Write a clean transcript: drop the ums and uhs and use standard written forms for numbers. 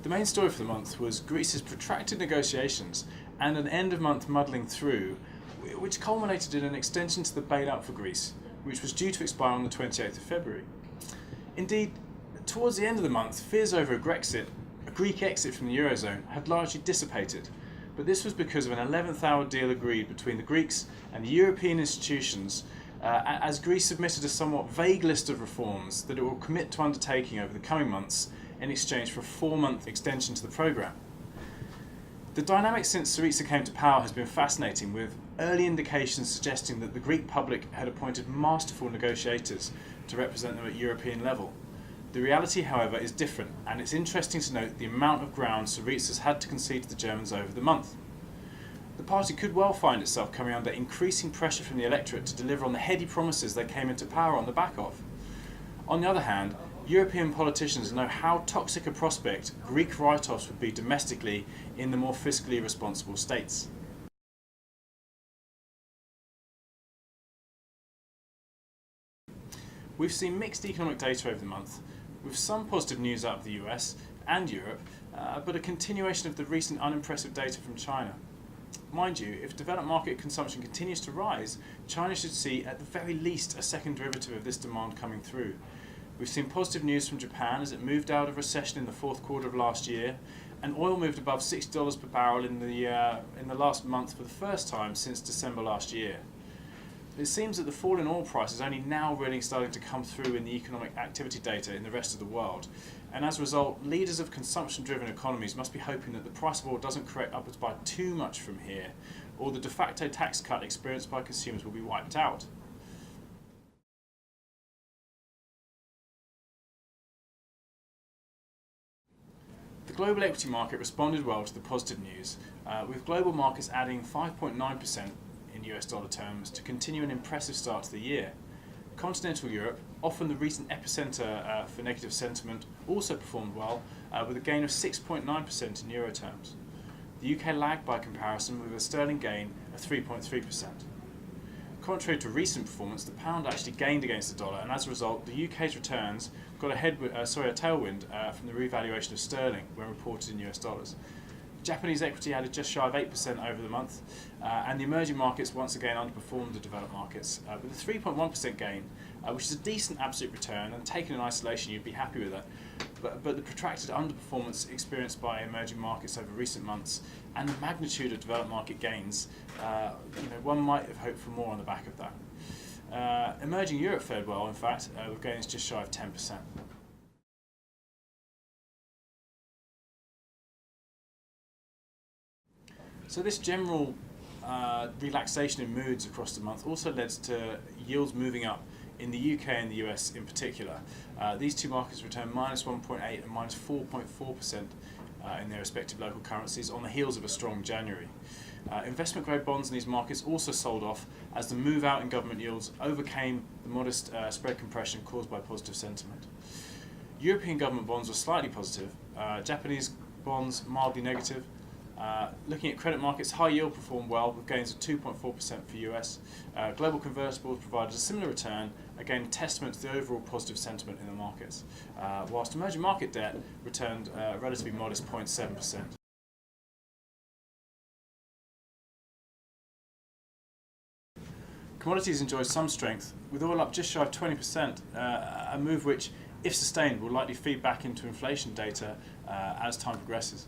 The main story for the month was Greece's protracted negotiations and an end-of-month muddling through, which culminated in an extension to the bailout for Greece, which was due to expire on the 28th of February. Indeed, towards the end of the month, fears over a Greek exit from the Eurozone, had largely dissipated, but this was because of an 11th-hour deal agreed between the Greeks and the European institutions as Greece submitted a somewhat vague list of reforms that it will commit to undertaking over the coming months in exchange for a 4-month extension to the programme. The dynamic since Syriza came to power has been fascinating, with early indications suggesting that the Greek public had appointed masterful negotiators to represent them at European level. The reality, however, is different, and it's interesting to note the amount of ground Syriza's had to concede to the Germans over the month. The party could well find itself coming under increasing pressure from the electorate to deliver on the heady promises they came into power on the back of. On the other hand, European politicians know how toxic a prospect Greek write-offs would be domestically in the more fiscally responsible states. We've seen mixed economic data over the month, with some positive news out of the US and Europe, but a continuation of the recent unimpressive data from China. Mind you, if developed market consumption continues to rise, China should see at the very least a second derivative of this demand coming through. We've seen positive news from Japan as it moved out of recession in the fourth quarter of last year, and oil moved above $60 per barrel in the last month for the first time since December last year. It seems that the fall in oil price is only now really starting to come through in the economic activity data in the rest of the world, and as a result, leaders of consumption-driven economies must be hoping that the price of oil doesn't correct upwards by too much from here, or the de facto tax cut experienced by consumers will be wiped out. The global equity market responded well to the positive news, with global markets adding 5.9% in US dollar terms to continue an impressive start to the year. Continental Europe, often the recent epicenter for negative sentiment, also performed well, with a gain of 6.9% in euro terms. The UK lagged by comparison with a sterling gain of 3.3%. Contrary to recent performance, the pound actually gained against the dollar, and as a result, the UK's returns got a tailwind from the revaluation of sterling when reported in US dollars. Japanese equity added just shy of 8% over the month, and the emerging markets once again underperformed the developed markets with a 3.1% gain, which is a decent absolute return, and taken in isolation you'd be happy with that. But the protracted underperformance experienced by emerging markets over recent months and the magnitude of developed market gains, one might have hoped for more on the back of that. Emerging Europe fared well, in fact, with gains just shy of 10%. So this general relaxation in moods across the month also led to yields moving up in the UK and the US in particular. These two markets returned minus 1.8 and minus 4.4% in their respective local currencies on the heels of a strong January. Investment grade bonds in these markets also sold off as the move out in government yields overcame the modest spread compression caused by positive sentiment. European government bonds were slightly positive, Japanese bonds mildly negative. Looking at credit markets, high yield performed well with gains of 2.4% for US. Global convertibles provided a similar return, again a testament to the overall positive sentiment in the markets, whilst emerging market debt returned a relatively modest 0.7%. Commodities enjoyed some strength, with oil up just shy of 20%, a move which, if sustained, will likely feed back into inflation data as time progresses.